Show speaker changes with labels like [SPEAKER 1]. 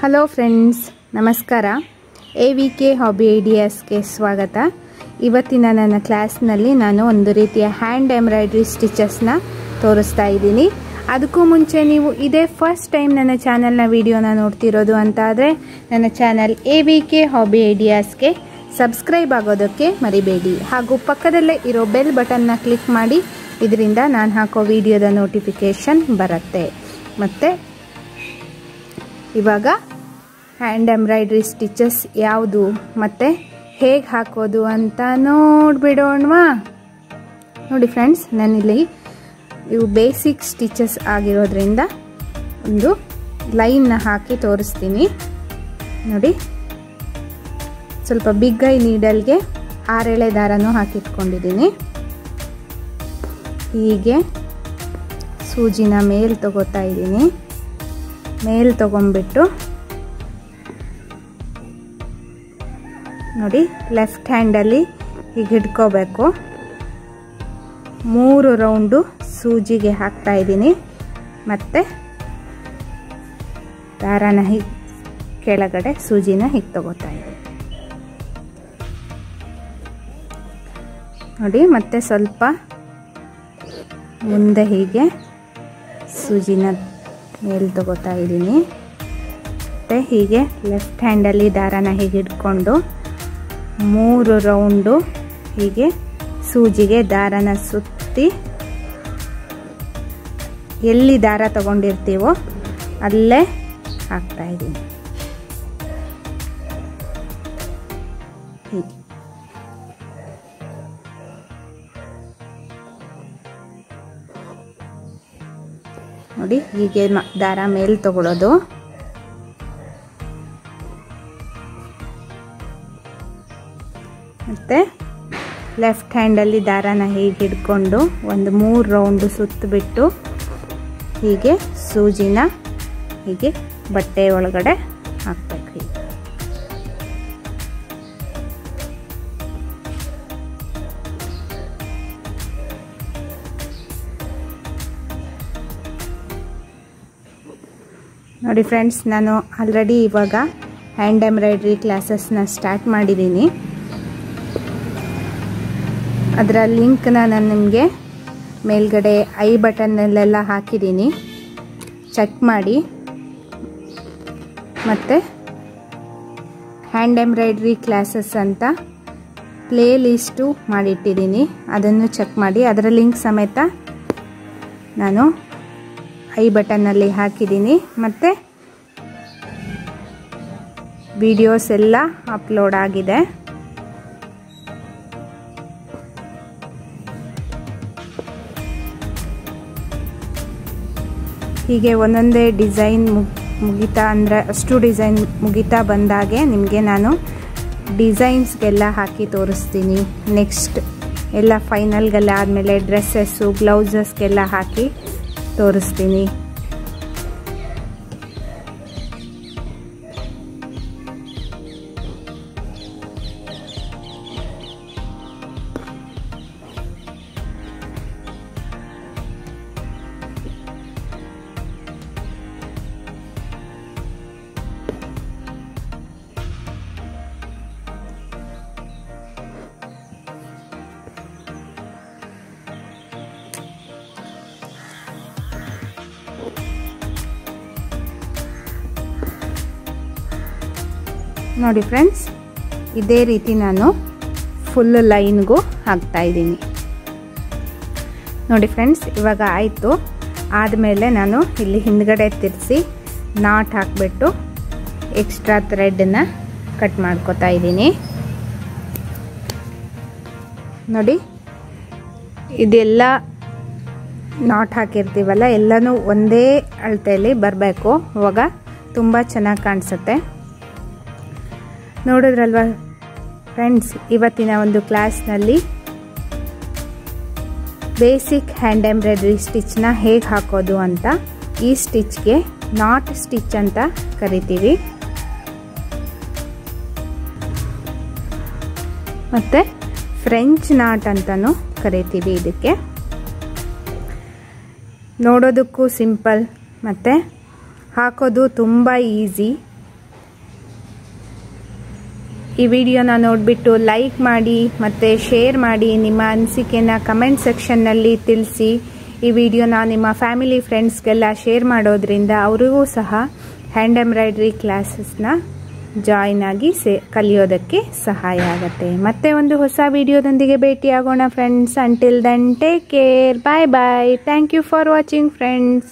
[SPEAKER 1] Hello friends, ನಮಸ್ಕಾರ. AVK hobby ಐಡಿಯಾಸ್ಗೆ ಸ್ವಾಗತ. ಇವತ್ತಿನ ನನ್ನ ಕ್ಲಾಸ್ನಲ್ಲಿ ನಾನು ಒಂದು ರೀತಿಯ ಹ್ಯಾಂಡ್ ಎಂಬ್ರಾಯ್ಡ್ರಿ ಸ್ಟಿಚಸ್ನ ತೋರಿಸ್ತಾ ಇದ್ದೀನಿ. ಅದಕ್ಕೂ ಮುಂಚೆ ನೀವು ಇದೇ ಫಸ್ಟ್ ಟೈಮ್ ನನ್ನ ಚಾನಲ್ನ ವಿಡಿಯೋನ ನೋಡ್ತಿರೋದು ಅಂತ ಆದರೆ ನನ್ನ ಚಾನಲ್ AVK ಹಾಬಿ ಐಡಿಯಾಸ್ಗೆ ಸಬ್ಸ್ಕ್ರೈಬ್ ಆಗೋದಕ್ಕೆ ಮರಿಬೇಡಿ. ಹಾಗೂ ಪಕ್ಕದಲ್ಲೇ ಇರೋ ಬೆಲ್ ಬಟನ್ನ ಕ್ಲಿಕ್ ಮಾಡಿ. ಇದರಿಂದ ನಾನು ಹಾಕೋ ವಿಡಿಯೋದ ನೋಟಿಫಿಕೇಷನ್ ಬರುತ್ತೆ. ಮತ್ತು ಇವಾಗ ಹ್ಯಾಂಡ್ ಎಂಬ್ರಾಯ್ಡ್ರಿ ಸ್ಟಿಚಸ್ ಯಾವುದು ಮತ್ತು ಹೇಗೆ ಹಾಕೋದು ಅಂತ ನೋಡಿಬಿಡೋಣವಾ. ನೋಡಿ ಫ್ರೆಂಡ್ಸ್, ನಾನಿಲ್ಲಿ ಇವು ಬೇಸಿಕ್ ಸ್ಟಿಚಸ್ ಆಗಿರೋದ್ರಿಂದ ಒಂದು ಲೈನ್ನ ಹಾಕಿ ತೋರಿಸ್ತೀನಿ. ನೋಡಿ, ಸ್ವಲ್ಪ ಬಿಗ್ ಐ ನೀಡಲ್ಗೆ 6 ಎಳೆ ದಾರನೂ ಹಾಕಿಟ್ಕೊಂಡಿದ್ದೀನಿ. ಹೀಗೆ ಸೂಜಿನ ಮೇಲೆ ತಗೋತಾ ಇದ್ದೀನಿ. ಮೇಲೆ ತಗೊಂಡ್ಬಿಟ್ಟು ನೋಡಿ, ಲೆಫ್ಟ್ ಹ್ಯಾಂಡಲ್ಲಿ ಹೀಗೆ ಹಿಡ್ಕೋಬೇಕು. 3 ರೌಂಡು ಸೂಜಿಗೆ ಹಾಕ್ತಾ ಇದ್ದೀನಿ. ಮತ್ತು ದಾರನ ಹೀಗೆ ಕೆಳಗಡೆ ಸೂಜಿನ ಹೀಗೆ ತಗೋತಾ ಇದ್ದೀನಿ. ನೋಡಿ, ಮತ್ತೆ ಸ್ವಲ್ಪ ಮುಂದೆ ಹೀಗೆ ಸೂಜಿನ ಮೇಲೆ ತಗೋತಾ ಇದ್ದೀನಿ. ಮತ್ತು ಹೀಗೆ ಲೆಫ್ಟ್ ಹ್ಯಾಂಡಲ್ಲಿ ದಾರನ ಹೀಗೆ ಹಿಡ್ಕೊಂಡು 3 ರೌಂಡು ಹೀಗೆ ಸೂಜಿಗೆ ದಾರನ ಸುತ್ತಿ ಎಲ್ಲಿ ದಾರ ತಗೊಂಡಿರ್ತೀವೋ ಅಲ್ಲೇ ಹಾಕ್ತಾ ಇದ್ದೀನಿ. ಹೀಗೆ ನೋಡಿ, ಹೀಗೆ ದಾರ ಮೇಲೆ ತಗೊಳ್ಳೋದು. ಮತ್ತು ಲೆಫ್ಟ್ ಹ್ಯಾಂಡಲ್ಲಿ ದಾರನ ಹೀಗೆ ಹಿಡ್ಕೊಂಡು ಒಂದು 3 ರೌಂಡು ಸುತ್ತಬಿಟ್ಟು ಹೀಗೆ ಸೂಜಿನ ಹೀಗೆ ಬಟ್ಟೆ ಒಳಗಡೆ ಹಾಕ್ಬೇಕು. ಹೀಗೆ ನೋಡಿ ಫ್ರೆಂಡ್ಸ್, ನಾನು ಆಲ್ರೆಡಿ ಇವಾಗ ಹ್ಯಾಂಡ್ ಎಂಬ್ರಾಯ್ಡ್ರಿ ಕ್ಲಾಸಸ್ನ ಸ್ಟಾರ್ಟ್ ಮಾಡಿದ್ದೀನಿ. ಅದರ ಲಿಂಕ್ನ ನಾನು ನಿಮಗೆ ಮೇಲ್ಗಡೆ ಐ ಬಟನ್ನಲ್ಲೆಲ್ಲ ಹಾಕಿದ್ದೀನಿ, ಚೆಕ್ ಮಾಡಿ. ಮತ್ತು ಹ್ಯಾಂಡ್ ಎಂಬ್ರಾಯ್ಡ್ರಿ ಕ್ಲಾಸಸ್ ಅಂತ ಪ್ಲೇ ಲಿಸ್ಟು ಮಾಡಿಟ್ಟಿದ್ದೀನಿ, ಅದನ್ನು ಚೆಕ್ ಮಾಡಿ. ಅದರ ಲಿಂಕ್ ಸಮೇತ ನಾನು ಐ ಬಟನ್ನಲ್ಲಿ ಹಾಕಿದ್ದೀನಿ. ಮತ್ತು ವಿಡಿಯೋಸ್ ಎಲ್ಲ ಅಪ್ಲೋಡ್ ಆಗಿದೆ. ಹೀಗೆ ಒಂದೊಂದೇ ಡಿಸೈನ್ ಮುಗಿತಾ ಅಂದರೆ ಅಷ್ಟು ಡಿಸೈನ್ ಮುಗಿತಾ ಬಂದಾಗೆ ನಿಮಗೆ ನಾನು ಡಿಸೈನ್ಸ್ಗೆಲ್ಲ ಹಾಕಿ ತೋರಿಸ್ತೀನಿ. ನೆಕ್ಸ್ಟ್ ಎಲ್ಲ ಫೈನಲ್ಗೆಲ್ಲ ಆದಮೇಲೆ ಡ್ರೆಸ್ಸಸ್ಸು ಬ್ಲೌಸಸ್ಗೆಲ್ಲ ಹಾಕಿ ತೋರಿಸ್ತೀನಿ. ನೋಡಿ ಫ್ರೆಂಡ್ಸ್, ಇದೇ ರೀತಿ ನಾನು ಫುಲ್ ಲೈನ್ಗೂ ಹಾಕ್ತಾ ಇದ್ದೀನಿ. ನೋಡಿ ಫ್ರೆಂಡ್ಸ್, ಇವಾಗ ಆಯಿತು. ಆದಮೇಲೆ ನಾನು ಇಲ್ಲಿ ಹಿಂದ್ಗಡೆ ತಿರ್ಸಿ ನಾಟ್ ಹಾಕಿಬಿಟ್ಟು ಎಕ್ಸ್ಟ್ರಾ ಥ್ರೆಡನ್ನ ಕಟ್ ಮಾಡ್ಕೋತಾ ಇದ್ದೀನಿ. ನೋಡಿ, ಇದೆಲ್ಲ ನಾಟ್ ಹಾಕಿರ್ತೀವಲ್ಲ, ಎಲ್ಲನೂ ಒಂದೇ ಅಳತೆಯಲ್ಲಿ ಬರಬೇಕು. ಅವಾಗ ತುಂಬ ಚೆನ್ನಾಗಿ ಕಾಣಿಸುತ್ತೆ. ನೋಡಿದ್ರಲ್ವ ಫ್ರೆಂಡ್ಸ್, ಇವತ್ತಿನ ಒಂದು ಕ್ಲಾಸ್ನಲ್ಲಿ ಬೇಸಿಕ್ ಹ್ಯಾಂಡ್ ಎಂಬ್ರಾಯ್ಡ್ರಿ ಸ್ಟಿಚ್ನ ಹೇಗೆ ಹಾಕೋದು ಅಂತ. ಈ ಸ್ಟಿಚ್ಗೆ ನಾಟ್ ಸ್ಟಿಚ್ ಅಂತ ಕರಿತೀವಿ. ಮತ್ತು ಫ್ರೆಂಚ್ ನಾಟ್ ಅಂತಲೂ ಕರಿತೀವಿ. ಇದಕ್ಕೆ ನೋಡೋದಕ್ಕೂ ಸಿಂಪಲ್ ಮತ್ತು ಹಾಕೋದು ತುಂಬ ಈಸಿ. ಈ ವಿಡಿಯೋನ ನೋಡಿಬಿಟ್ಟು ಲೈಕ್ ಮಾಡಿ ಮತ್ತು ಶೇರ್ ಮಾಡಿ, ನಿಮ್ಮ ಅನಿಸಿಕೆನ ಕಮೆಂಟ್ ಸೆಕ್ಷನ್ನಲ್ಲಿ ತಿಳಿಸಿ. ಈ ವಿಡಿಯೋನ ನಿಮ್ಮ ಫ್ಯಾಮಿಲಿ ಫ್ರೆಂಡ್ಸ್ಗೆಲ್ಲ ಶೇರ್ ಮಾಡೋದ್ರಿಂದ ಅವರಿಗೂ ಸಹ ಹ್ಯಾಂಡ್ ಎಂಬ್ರಾಯ್ಡ್ರಿ ಕ್ಲಾಸಸ್ನ ಜಾಯಿನ್ ಆಗಿ ಕಲಿಯೋದಕ್ಕೆ ಸಹಾಯ ಆಗುತ್ತೆ. ಮತ್ತೆ ಒಂದು ಹೊಸ ವಿಡಿಯೋದೊಂದಿಗೆ ಭೇಟಿಯಾಗೋಣ friends. Until then take care, bye bye. Thank you for watching friends.